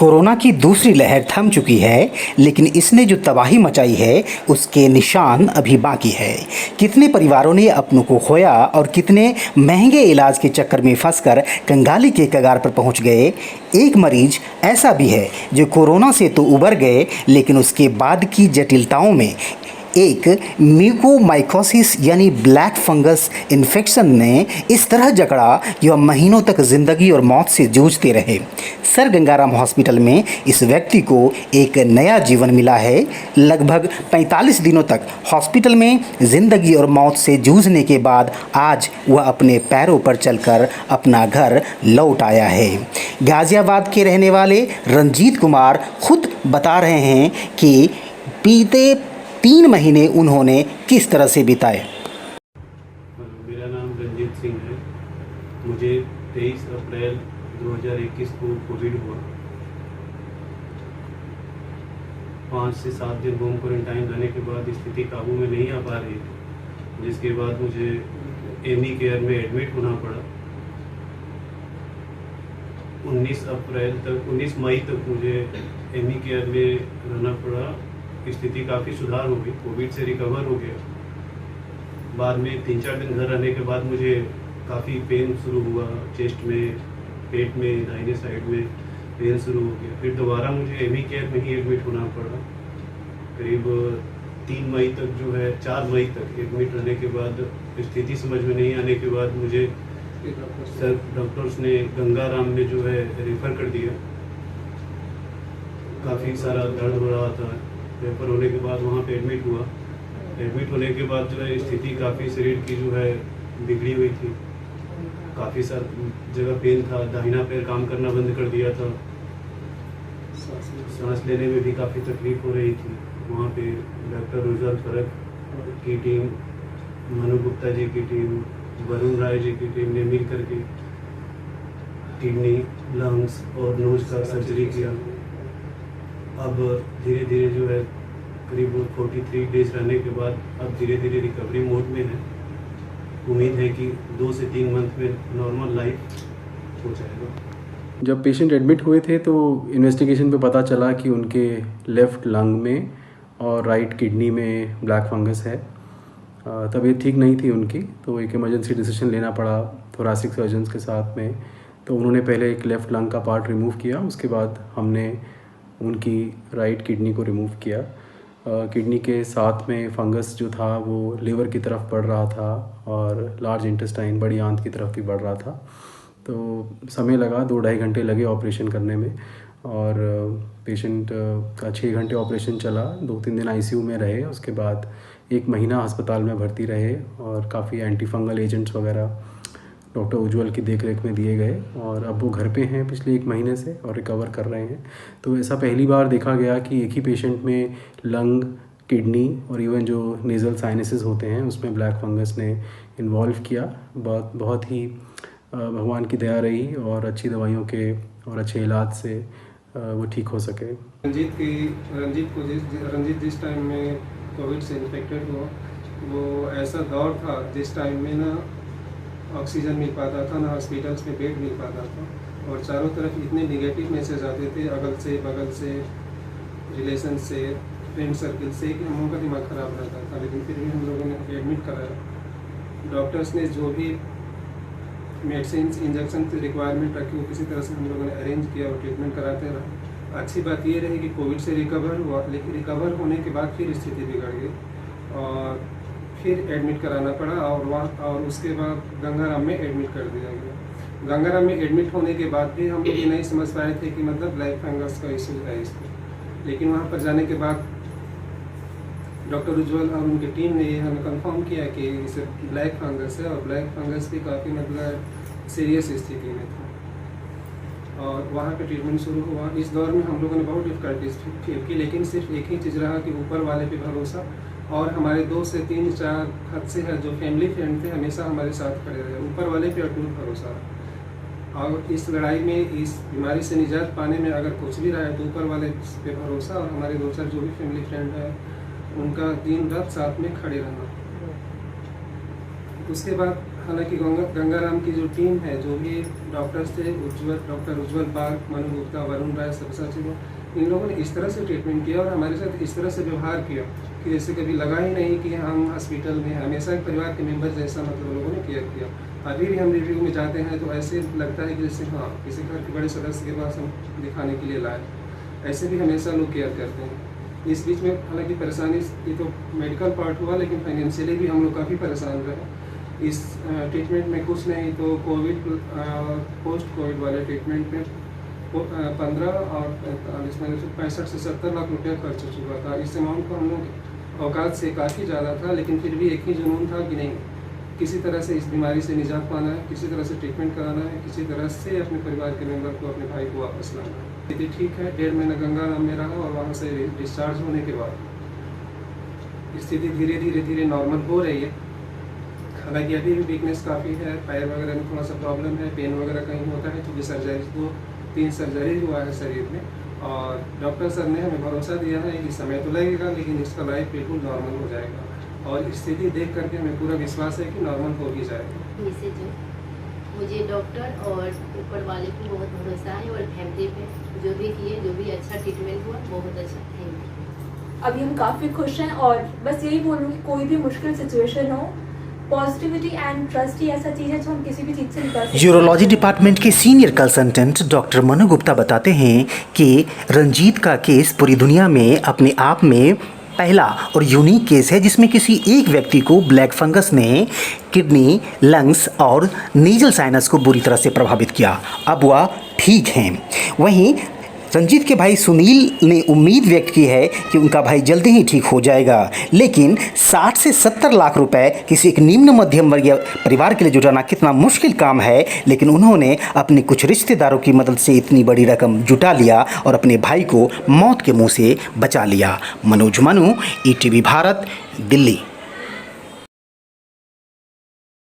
Corona की दूसरी लहर थम चुकी है, लेकिन इसने जो तबाही मचाई है उसके निशान अभी बाकी है। कितने परिवारों ने अपनों को खोया और कितने महंगे इलाज के चक्कर में फंसकर कंगाली के कगार पर पहुंच गए। एक मरीज ऐसा भी है जो कोरोना से तो उबर गए, लेकिन उसके बाद की जटिलताओं में एक म्यूकोमाइकोसिस यानी ब्लैक फंगस इन्फेक्शन ने इस तरह जकड़ा कि वह महीनों तक ज़िंदगी और मौत से जूझते रहे। सर गंगाराम हॉस्पिटल में इस व्यक्ति को एक नया जीवन मिला है। लगभग 45 दिनों तक हॉस्पिटल में ज़िंदगी और मौत से जूझने के बाद आज वह अपने पैरों पर चलकर अपना घर लौट आया है। गाज़ियाबाद के रहने वाले रंजीत कुमार खुद बता रहे हैं कि बीते 3 महीने उन्होंने किस तरह से बिताए। मेरा नाम रंजीत सिंह है। मुझे 23 अप्रैल 2021 को कोविड हुआ। 5 से 7 दिन होम क्वारंटाइन रहने के बाद स्थिति काबू में नहीं आ पा रही थी, जिसके बाद मुझे एमी केयर में एडमिट होना पड़ा। 19 मई तक मुझे एमी केयर में रहना पड़ा। स्थिति काफ़ी सुधार हो गई, कोविड से रिकवर हो गया। बाद में 3-4 दिन घर रहने के बाद मुझे काफ़ी पेन शुरू हुआ, चेस्ट में, पेट में, दाहिने साइड में पेन शुरू हो गया। फिर दोबारा मुझे एमी केयर में ही एडमिट होना पड़ा। करीब 3 मई तक 4 मई तक एडमिट रहने के बाद स्थिति समझ में नहीं आने के बाद मुझे डॉक्टर्स ने गंगाराम में रेफ़र कर दिया। काफ़ी सारा दर्द हो रहा था। रेफर होने के बाद वहाँ पे एडमिट हुआ। एडमिट होने के बाद स्थिति काफ़ी शरीर की बिगड़ी हुई थी। काफ़ी सारी जगह पेन था, दाहिना पैर काम करना बंद कर दिया था, सांस लेने में भी काफ़ी तकलीफ हो रही थी। वहाँ पे डॉक्टर उज्ज्वल फरक की टीम, मनु गुप्ता जी की टीम, वरुण राय जी की टीम ने मिल करके किडनी, लंग्स और नोज का सर्जरी किया। अब धीरे धीरे करीब 43 डेज रहने के बाद अब धीरे धीरे रिकवरी मोड में है। उम्मीद है कि 2 से 3 मंथ में नॉर्मल लाइफ हो जाएगा। जब पेशेंट एडमिट हुए थे तो इन्वेस्टिगेशन पे पता चला कि उनके लेफ़्ट लंग में और राइट किडनी में ब्लैक फंगस है। तबीयत ठीक नहीं थी उनकी, तो एक इमरजेंसी डिसीजन लेना पड़ा थोरेसिक सर्जन्स के साथ में। तो उन्होंने पहले एक लेफ़्ट लंग का पार्ट रिमूव किया, उसके बाद हमने उनकी राइट किडनी को रिमूव किया। किडनी के साथ में फंगस जो था वो लिवर की तरफ बढ़ रहा था और लार्ज इंटेस्टाइन, बड़ी आंत की तरफ भी बढ़ रहा था। तो समय लगा, 2-2.5 घंटे लगे ऑपरेशन करने में। और पेशेंट का 6 घंटे ऑपरेशन चला। 2-3 दिन आईसीयू में रहे, उसके बाद 1 महीना अस्पताल में भर्ती रहे और काफ़ी एंटी फंगल एजेंट्स वगैरह डॉक्टर उज्ज्वल की देखरेख में दिए गए। और अब वो घर पे हैं पिछले 1 महीने से और रिकवर कर रहे हैं। तो ऐसा पहली बार देखा गया कि एक ही पेशेंट में लंग, किडनी और इवन जो नेज़ल साइनसेस होते हैं उसमें ब्लैक फंगस ने इन्वॉल्व किया। बहुत ही भगवान की दया रही और अच्छी दवाइयों के और अच्छे इलाज से वो ठीक हो सके। रंजीत जिस टाइम में कोविड से इन्फेक्टेड हुआ, वो ऐसा दौर था जिस टाइम में ना ऑक्सीजन मिल पाता था, ना हॉस्पिटल्स में बेड मिल पाता था, और चारों तरफ इतने निगेटिव मैसेज आते थे अगल से बगल से, रिलेशन से, फ्रेंड सर्कल से, कि हम लोगों का दिमाग ख़राब रहता था। लेकिन फिर भी हम लोगों ने एडमिट कराया। डॉक्टर्स ने जो भी मेडिसिन, इंजेक्शन की रिक्वायरमेंट रखी वो किसी तरह से हम लोगों ने अरेंज किया और ट्रीटमेंट कराते रहा। अच्छी बात ये रही कि कोविड से रिकवर हुआ, लेकिन रिकवर होने के बाद फिर स्थिति बिगड़ गई और फिर एडमिट कराना पड़ा। और उसके बाद गंगाराम में एडमिट कर दिया गया। गंगाराम में एडमिट होने के बाद भी हम लोग ये नहीं समझ पाए थे कि मतलब ब्लैक फंगस का इशू है इसको। लेकिन वहाँ पर जाने के बाद डॉक्टर उज्ज्वल और उनकी टीम ने हमें कंफर्म किया कि इसे ब्लैक फंगस है, और ब्लैक फंगस भी काफ़ी सीरियस स्थिति में था। और वहाँ पे ट्रीटमेंट शुरू हुआ। इस दौर में हम लोगों ने बहुत डिफ़िकल्टीज फील की, लेकिन सिर्फ एक ही चीज़ रहा कि ऊपर वाले पे भरोसा, और हमारे 2 से 3-4 हद से है जो फैमिली फ्रेंड थे हमेशा हमारे साथ खड़े रहे। ऊपर वाले पे अटूट भरोसा रहा। और इस लड़ाई में, इस बीमारी से निजात पाने में अगर कुछ भी रहा है तो ऊपर वाले पे भरोसा, और हमारे 2-4 जो भी फैमिली फ्रेंड है उनका दिन रात साथ में खड़े रहना। उसके बाद हालांकि गंगाराम की जो टीम है, जो भी डॉक्टर्स थे, डॉक्टर उज्ज्वल पार्क, मनु गुप्ता, वरुण राय, सबसाची, इन लोगों ने इस तरह से ट्रीटमेंट किया और हमारे साथ इस तरह से व्यवहार किया कि जैसे कभी लगा ही नहीं कि हम हॉस्पिटल में, हमेशा एक परिवार के मेंबर जैसा मतलब लोगों ने केयर किया। अभी भी हम रिव्यू में जाते हैं तो ऐसे लगता है कि जैसे हाँ किसी घर के बड़े सदस्य के पास हम दिखाने के लिए लाए। ऐसे भी हमेशा लोग केयर करते हैं। इस बीच में हालांकि परेशानी, ये तो मेडिकल पार्ट हुआ, लेकिन फाइनेंशियली भी हम लोग काफ़ी परेशान रहे इस ट्रीटमेंट में। कुछ नहीं तो कोविड पोस्ट कोविड वाले ट्रीटमेंट में 15 और 45 में 65 से 70 लाख रुपया खर्च हो चुका था। इस अमाउंट को हम लोग औकात से काफ़ी ज़्यादा था, लेकिन फिर भी एक ही जुनून था कि नहीं, किसी तरह से इस बीमारी से निजात पाना है, किसी तरह से ट्रीटमेंट कराना है, किसी तरह से अपने परिवार के मेंबर को, अपने भाई को वापस लाना है। स्थिति ठीक है, 1.5 महीना गंगाराम में रहा और वहाँ से डिस्चार्ज होने के बाद स्थिति धीरे धीरे नॉर्मल हो रही है। हालांकि अभी भी वीकनेस काफ़ी है, पैर वगैरह में थोड़ा सा प्रॉब्लम है, पेन वगैरह कहीं होता है, क्योंकि सर्जरी 2-3 सर्जरी हुआ है शरीर में। और डॉक्टर सर ने हमें भरोसा दिया है कि समय तो लगेगा, लेकिन इसका लाइफ बिल्कुल नॉर्मल हो जाएगा। और स्थिति देख करके हमें पूरा विश्वास है कि नॉर्मल हो ही जाएगा। जैसे जो मुझे डॉक्टर और ऊपर वाले को बहुत भरोसा है और फैमिली पे जो भी किए, जो भी अच्छा ट्रीटमेंट हुआ, बहुत अच्छा। Thank you. अभी हम काफ़ी खुश हैं और बस यही बोलूँ कि कोई भी मुश्किल सिचुएशन हो, पॉजिटिविटी एंड ट्रस्ट ही ऐसा चीज़ है जो हम किसी भी चीज़ से निकाल सकते हैं। यूरोलॉजी डिपार्टमेंट के senior consultant doctor Manu Gupta बताते हैं कि रंजीत का केस पूरी दुनिया में अपने आप में पहला और यूनिक केस है जिसमें किसी एक व्यक्ति को ब्लैक फंगस ने किडनी, लंग्स और नेजल साइनस को बुरी तरह से प्रभावित किया। अब वह ठीक हैं। वहीं रंजीत के भाई सुनील ने उम्मीद व्यक्त की है कि उनका भाई जल्दी ही ठीक हो जाएगा, लेकिन 60 से 70 लाख रुपए किसी एक निम्न मध्यम वर्गीय परिवार के लिए जुटाना कितना मुश्किल काम है, लेकिन उन्होंने अपने कुछ रिश्तेदारों की मदद से इतनी बड़ी रकम जुटा लिया और अपने भाई को मौत के मुंह से बचा लिया। मनोज मनु, ETV भारत, दिल्ली।